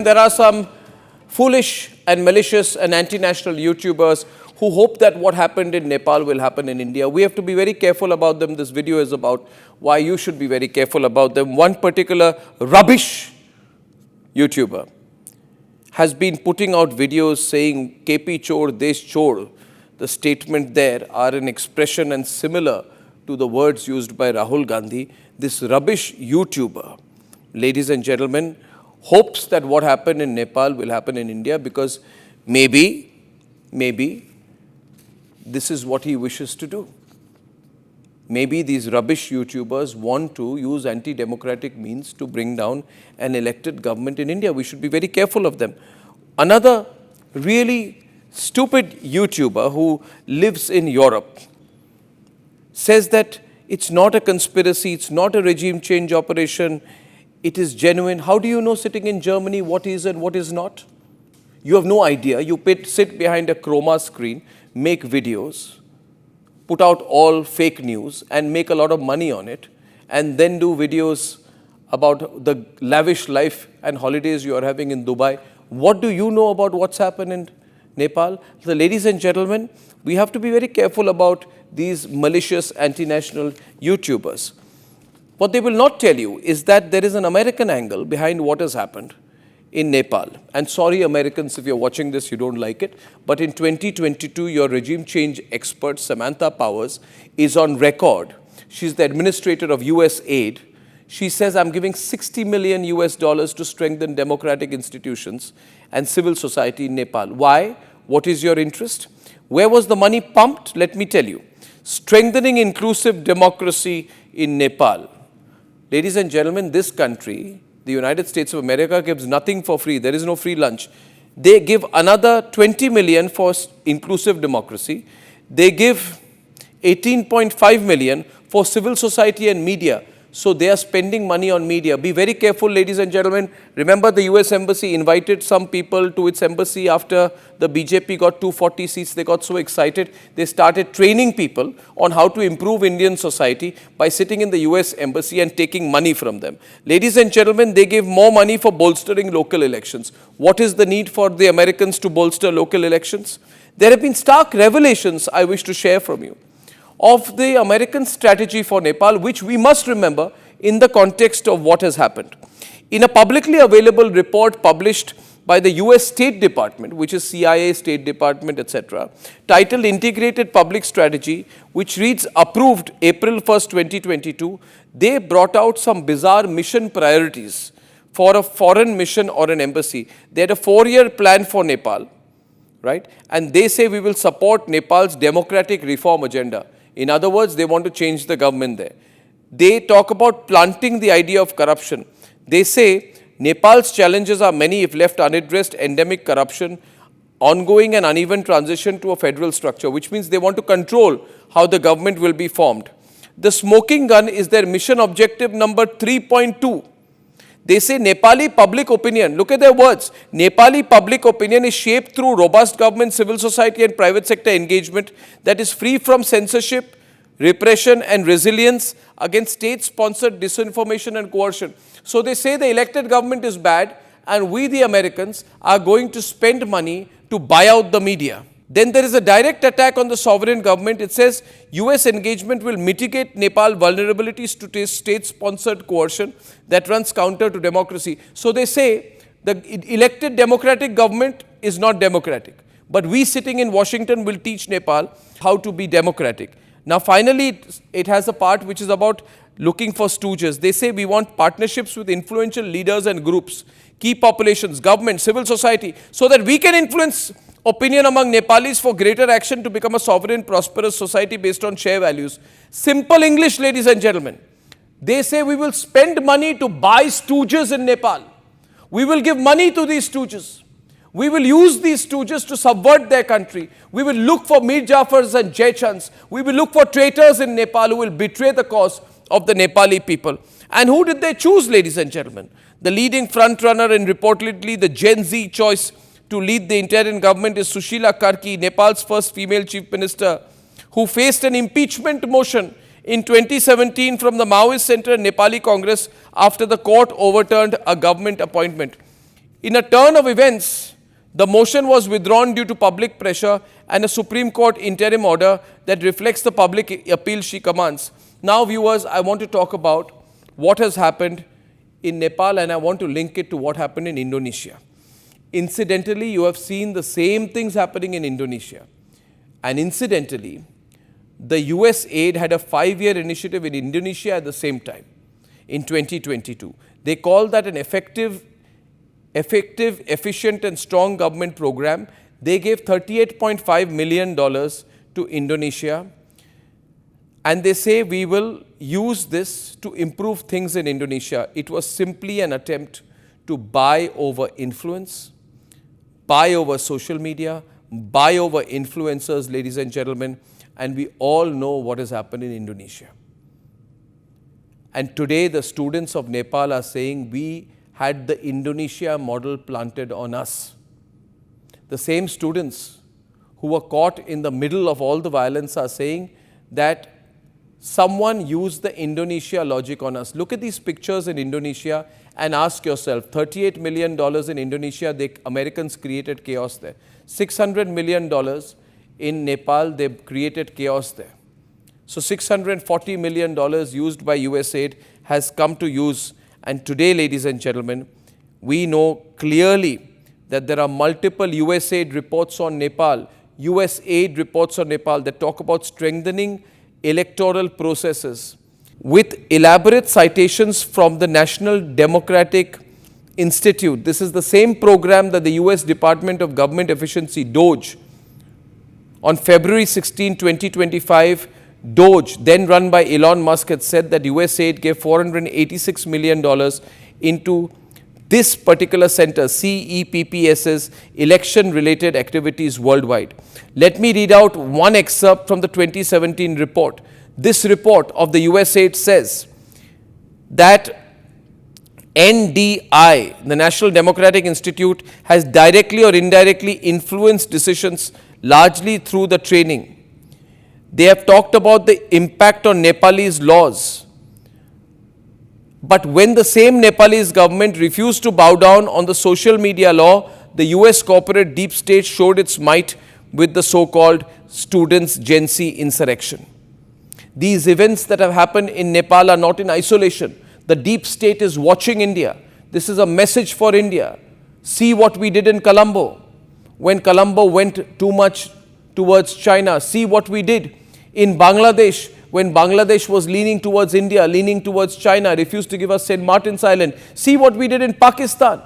There are some foolish and malicious and anti-national YouTubers who hope that what happened in Nepal will happen in India. We have to be very careful about them. This video is about why you should be very careful about them. One particular rubbish YouTuber has been putting out videos saying KP Chor, Desh Chor. The statement there are an expression and similar to the words used by Rahul Gandhi. This rubbish YouTuber, ladies and gentlemen, hopes that what happened in Nepal will happen in India because maybe this is what he wishes to do. Maybe these rubbish YouTubers want to use anti-democratic means to bring down an elected government in India. We should be very careful of them. Another really stupid YouTuber who lives in Europe says that it's not a conspiracy, it's not a regime change operation, it is genuine. How do you know sitting in Germany what is and what is not? You have no idea. You sit behind a chroma screen, make videos, put out all fake news and make a lot of money on it, and then do videos about the lavish life and holidays you are having in Dubai. What do you know about what's happened in Nepal? So, ladies and gentlemen, we have to be very careful about these malicious anti-national YouTubers. What they will not tell you is that there is an American angle behind what has happened in Nepal. And sorry, Americans, if you're watching this, you don't like it. But in 2022, your regime change expert, Samantha Powers, is on record. She's the administrator of US aid. She says, I'm giving $60 million to strengthen democratic institutions and civil society in Nepal. Why? What is your interest? Where was the money pumped? Let me tell you. Strengthening inclusive democracy in Nepal. Ladies and gentlemen, this country, the United States of America, gives nothing for free. There is no free lunch. They give another 20 million for inclusive democracy. They give 18.5 million for civil society and media. So they are spending money on media. Be very careful, ladies and gentlemen. Remember, the US Embassy invited some people to its embassy after the BJP got 240 seats. They got so excited. They started training people on how to improve Indian society by sitting in the US Embassy and taking money from them. Ladies and gentlemen, they gave more money for bolstering local elections. What is the need for the Americans to bolster local elections? There have been stark revelations I wish to share from you of the American strategy for Nepal, which we must remember in the context of what has happened. In a publicly available report published by the US State Department, which is CIA, State Department, etc., titled Integrated Public Strategy, which reads approved April 1st, 2022, they brought out some bizarre mission priorities for a foreign mission or an embassy. They had a 4-year plan for Nepal, right? And they say we will support Nepal's democratic reform agenda. In other words, they want to change the government there. They talk about planting the idea of corruption. They say Nepal's challenges are many if left unaddressed: endemic corruption, ongoing and uneven transition to a federal structure, which means they want to control how the government will be formed. The smoking gun is their mission objective number 3.2. They say Nepali public opinion, look at their words, Nepali public opinion is shaped through robust government, civil society and private sector engagement that is free from censorship, repression and resilience against state-sponsored disinformation and coercion. So they say the elected government is bad and we the Americans are going to spend money to buy out the media. Then there is a direct attack on the sovereign government. It says US engagement will mitigate Nepal vulnerabilities to state-sponsored coercion that runs counter to democracy. So they say the elected democratic government is not democratic. But we sitting in Washington will teach Nepal how to be democratic. Now finally, it has a part which is about looking for stooges. They say we want partnerships with influential leaders and groups, key populations, government, civil society, so that we can influence opinion among Nepalis for greater action to become a sovereign, prosperous society based on shared values. Simple English, ladies and gentlemen. They say we will spend money to buy stooges in Nepal. We will give money to these stooges. We will use these stooges to subvert their country. We will look for Mir Jafars and Jaichans. We will look for traitors in Nepal who will betray the cause of the Nepali people. And who did they choose, ladies and gentlemen? The leading frontrunner and reportedly the Gen Z choice to lead the interim government is Sushila Karki, Nepal's first female chief minister, who faced an impeachment motion in 2017 from the Maoist Center Nepali Congress after the court overturned a government appointment. In a turn of events, the motion was withdrawn due to public pressure and a Supreme Court interim order that reflects the public appeal she commands. Now, viewers, I want to talk about what has happened in Nepal, and I want to link it to what happened in Indonesia. Incidentally, you have seen the same things happening in Indonesia. And incidentally, the US aid had a 5-year initiative in Indonesia at the same time, in 2022. They called that an effective, efficient and strong government program. They gave $38.5 million to Indonesia. And they say we will use this to improve things in Indonesia. It was simply an attempt to buy over influence, buy over social media, buy over influencers, ladies and gentlemen. And we all know what has happened in Indonesia. And today the students of Nepal are saying we had the Indonesia model planted on us. The same students who were caught in the middle of all the violence are saying that someone used the Indonesia logic on us. Look at these pictures in Indonesia and ask yourself, $38 million in Indonesia, the Americans created chaos there. $600 million in Nepal, they created chaos there. So $640 million used by US aid has come to use. And today, ladies and gentlemen, we know clearly that there are multiple US aid reports on Nepal, US aid reports on Nepal that talk about strengthening electoral processes with elaborate citations from the National Democratic Institute. This is the same program that the US Department of Government Efficiency, DOGE, on February 16, 2025, DOGE, then run by Elon Musk, had said that US aid gave $486 million into this particular center, CEPPS's election-related activities worldwide. Let me read out one excerpt from the 2017 report. This report of the US aid says that NDI, the National Democratic Institute, has directly or indirectly influenced decisions largely through the training. They have talked about the impact on Nepalese laws. But when the same Nepalese government refused to bow down on the social media law, the US corporate deep state showed its might with the so-called students' Gen Z insurrection. These events that have happened in Nepal are not in isolation. The deep state is watching India. This is a message for India. See what we did in Colombo, when Colombo went too much towards China. See what we did in Bangladesh, when Bangladesh was leaning towards India, leaning towards China, refused to give us St. Martin's Island. See what we did in Pakistan,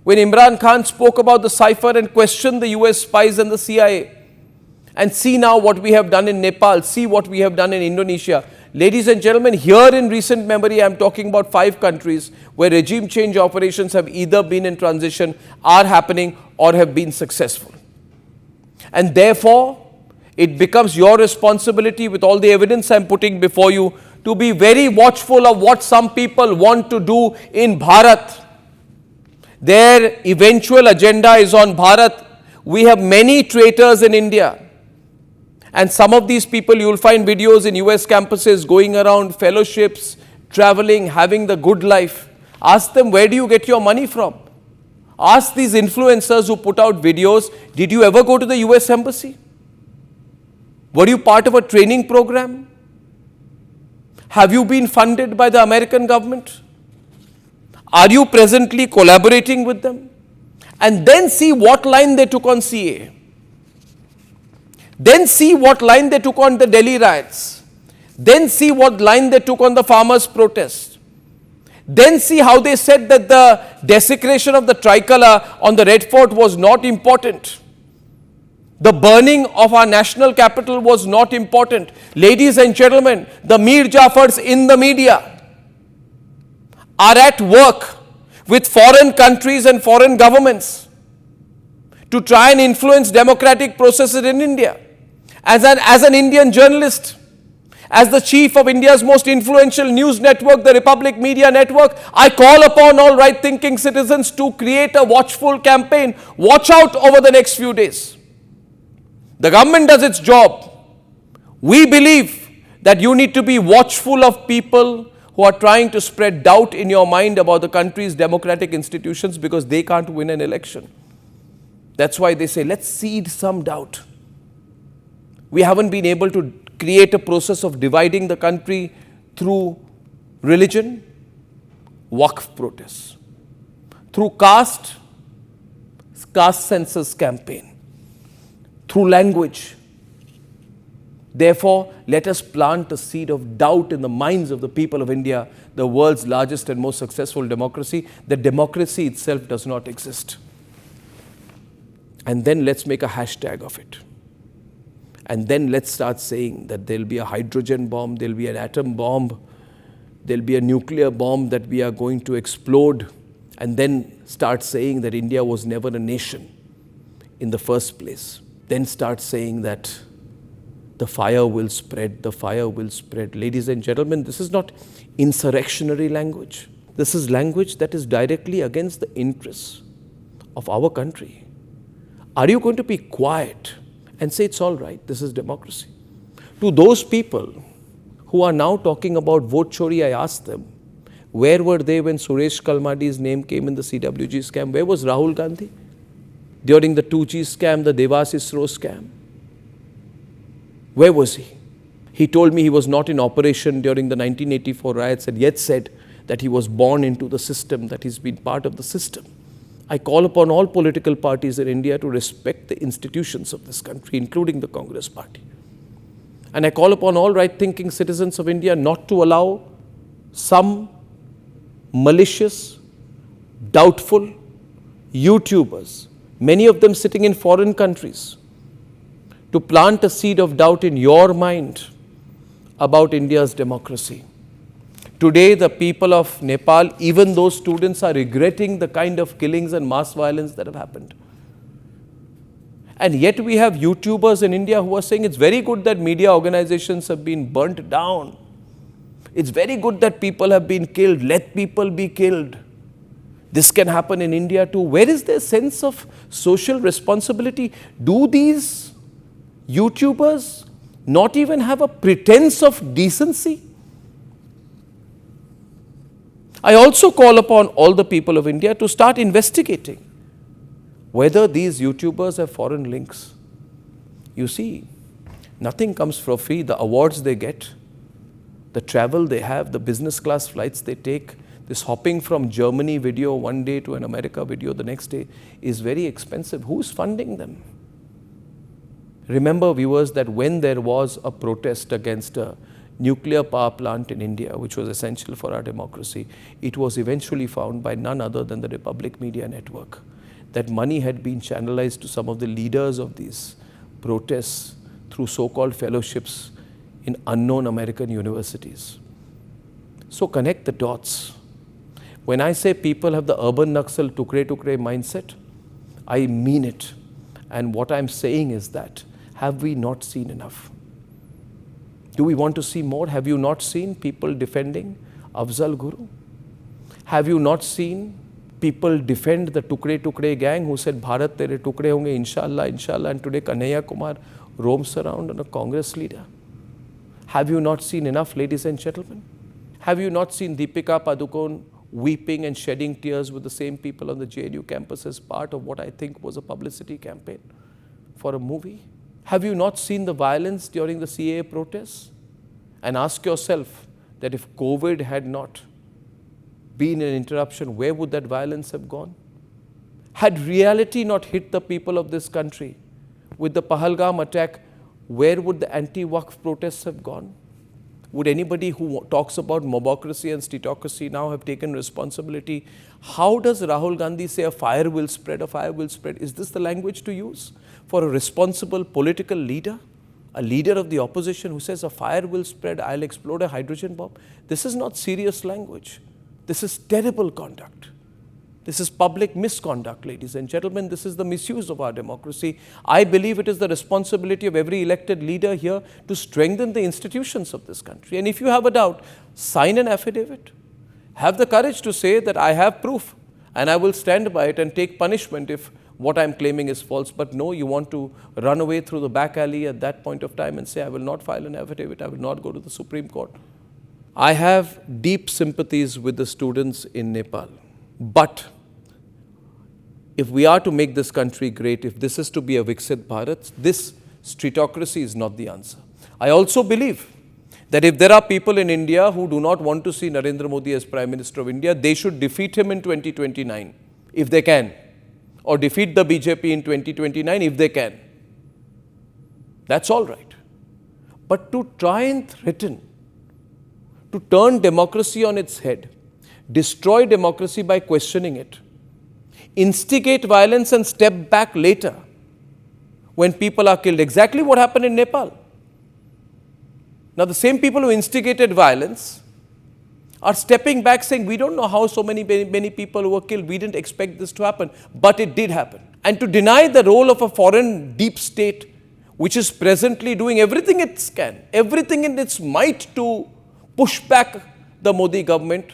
when Imran Khan spoke about the cipher and questioned the US spies and the CIA. And see now what we have done in Nepal. See what we have done in Indonesia. Ladies and gentlemen, here in recent memory, I am talking about 5 countries where regime change operations have either been in transition, are happening, or have been successful. And therefore, it becomes your responsibility, with all the evidence I am putting before you, to be very watchful of what some people want to do in Bharat. Their eventual agenda is on Bharat. We have many traitors in India. And some of these people, you will find videos in US campuses going around, fellowships, traveling, having the good life. Ask them, where do you get your money from? Ask these influencers who put out videos, did you ever go to the US embassy? Were you part of a training program? Have you been funded by the American government? Are you presently collaborating with them? And then see what line they took on CA. Then see what line they took on the Delhi riots. Then see what line they took on the farmers' protest. Then see how they said that the desecration of the tricolor on the Red Fort was not important. The burning of our national capital was not important. Ladies and gentlemen, the Mir Jafars in the media are at work with foreign countries and foreign governments to try and influence democratic processes in India. As an Indian journalist, as the chief of India's most influential news network, the Republic Media Network, I call upon all right-thinking citizens to create a watchful campaign. Watch out over the next few days. The government does its job. We believe that you need to be watchful of people who are trying to spread doubt in your mind about the country's democratic institutions because they can't win an election. That's why they say, let's seed some doubt. We haven't been able to create a process of dividing the country through religion, Waqf protests, through caste census campaign, through language. Therefore, let us plant a seed of doubt in the minds of the people of India, the world's largest and most successful democracy, that democracy itself does not exist. And then let's make a hashtag of it. And then let's start saying that there'll be a hydrogen bomb, there'll be an atom bomb, there'll be a nuclear bomb that we are going to explode, and then start saying that India was never a nation in the first place. Then start saying that the fire will spread, the fire will spread. Ladies and gentlemen, this is not insurrectionary language. This is language that is directly against the interests of our country. Are you going to be quiet and say it's all right, this is democracy? To those people who are now talking about vote chori, I asked them, where were they when Suresh Kalmadi's name came in the CWG scam? Where was Rahul Gandhi during the 2G scam, the Devas ISRO scam? Where was he? He told me he was not in operation during the 1984 riots and yet said that he was born into the system, that he's been part of the system. I call upon all political parties in India to respect the institutions of this country, including the Congress party. And I call upon all right-thinking citizens of India not to allow some malicious, doubtful YouTubers, many of them sitting in foreign countries, to plant a seed of doubt in your mind about India's democracy. Today, the people of Nepal, even those students, are regretting the kind of killings and mass violence that have happened. And yet we have YouTubers in India who are saying it's very good that media organizations have been burnt down. It's very good that people have been killed. Let people be killed. This can happen in India too. Where is their sense of social responsibility? Do these YouTubers not even have a pretense of decency? I also call upon all the people of India to start investigating whether these YouTubers have foreign links. You see, nothing comes for free. The awards they get, the travel they have, the business class flights they take, this hopping from Germany video one day to an America video the next day is very expensive. Who's funding them? Remember, viewers, that when there was a protest against a nuclear power plant in India, which was essential for our democracy, it was eventually found by none other than the Republic Media Network that money had been channelized to some of the leaders of these protests through so-called fellowships in unknown American universities. So connect the dots. When I say people have the urban Naxal tukre mindset, I mean it. And what I'm saying is that, have we not seen enough? Do we want to see more? Have you not seen people defending Afzal Guru? Have you not seen people defend the Tukre gang who said, Bharat tere tukre honge, inshallah, inshallah, and today Kanhaiya Kumar roams around on a Congress leader? Have you not seen enough, ladies and gentlemen? Have you not seen Deepika Padukone weeping and shedding tears with the same people on the JNU campus as part of what I think was a publicity campaign for a movie? Have you not seen the violence during the CAA protests? And ask yourself that if COVID had not been an interruption, where would that violence have gone? Had reality not hit the people of this country with the Pahalgam attack, where would the anti-Waqf protests have gone? Would anybody who talks about mobocracy and statocracy now have taken responsibility? How does Rahul Gandhi say a fire will spread, a fire will spread? Is this the language to use for a responsible political leader? A leader of the opposition who says a fire will spread, I'll explode a hydrogen bomb? This is not serious language. This is terrible conduct. This is public misconduct, ladies and gentlemen. This is the misuse of our democracy. I believe it is the responsibility of every elected leader here to strengthen the institutions of this country. And if you have a doubt, sign an affidavit. Have the courage to say that I have proof and I will stand by it and take punishment if what I'm claiming is false. But no, you want to run away through the back alley at that point of time and say, I will not file an affidavit, I will not go to the Supreme Court. I have deep sympathies with the students in Nepal. But if we are to make this country great, if this is to be a Viksit Bharat, this streetocracy is not the answer. I also believe that if there are people in India who do not want to see Narendra Modi as Prime Minister of India, they should defeat him in 2029, if they can. Or defeat the BJP in 2029, if they can. That's all right. But to try and threaten, to turn democracy on its head, destroy democracy by questioning it, instigate violence and step back later when people are killed. Exactly what happened in Nepal. Now, the same people who instigated violence are stepping back saying, we don't know how so many people were killed. We didn't expect this to happen, but it did happen. And to deny the role of a foreign deep state, which is presently doing everything it can, everything in its might to push back the Modi government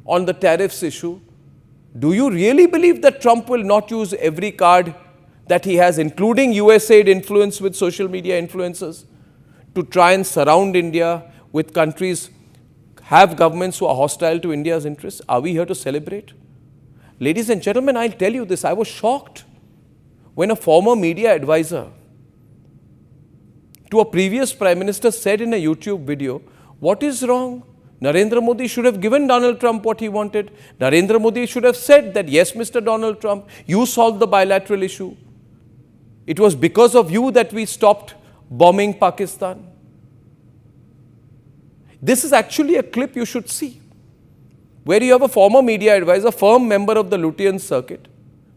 on the tariffs issue, do you really believe that Trump will not use every card that he has, including USAID influence with social media influencers, to try and surround India with countries, have governments who are hostile to India's interests? Are we here to celebrate? Ladies and gentlemen, I'll tell you this, I was shocked when a former media advisor to a previous Prime Minister said in a YouTube video, what is wrong? Narendra Modi should have given Donald Trump what he wanted. Narendra Modi should have said that, yes, Mr. Donald Trump, you solved the bilateral issue. It was because of you that we stopped bombing Pakistan. This is actually a clip you should see, where you have a former media advisor, firm member of the Lutyens circuit,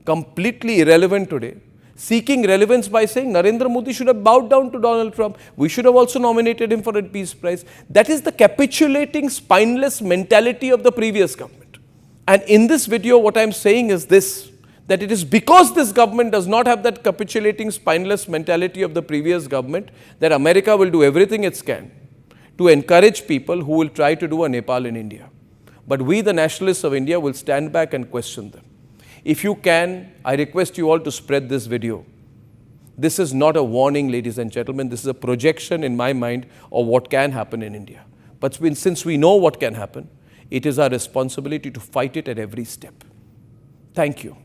completely irrelevant today, seeking relevance by saying Narendra Modi should have bowed down to Donald Trump. We should have also nominated him for a peace prize. That is the capitulating, spineless mentality of the previous government. And in this video, what I'm saying is this, that it is because this government does not have that capitulating, spineless mentality of the previous government that America will do everything it can to encourage people who will try to do a Nepal in India. But we, the nationalists of India, will stand back and question them. If you can, I request you all to spread this video. This is not a warning, ladies and gentlemen. This is a projection in my mind of what can happen in India. But since we know what can happen, it is our responsibility to fight it at every step. Thank you.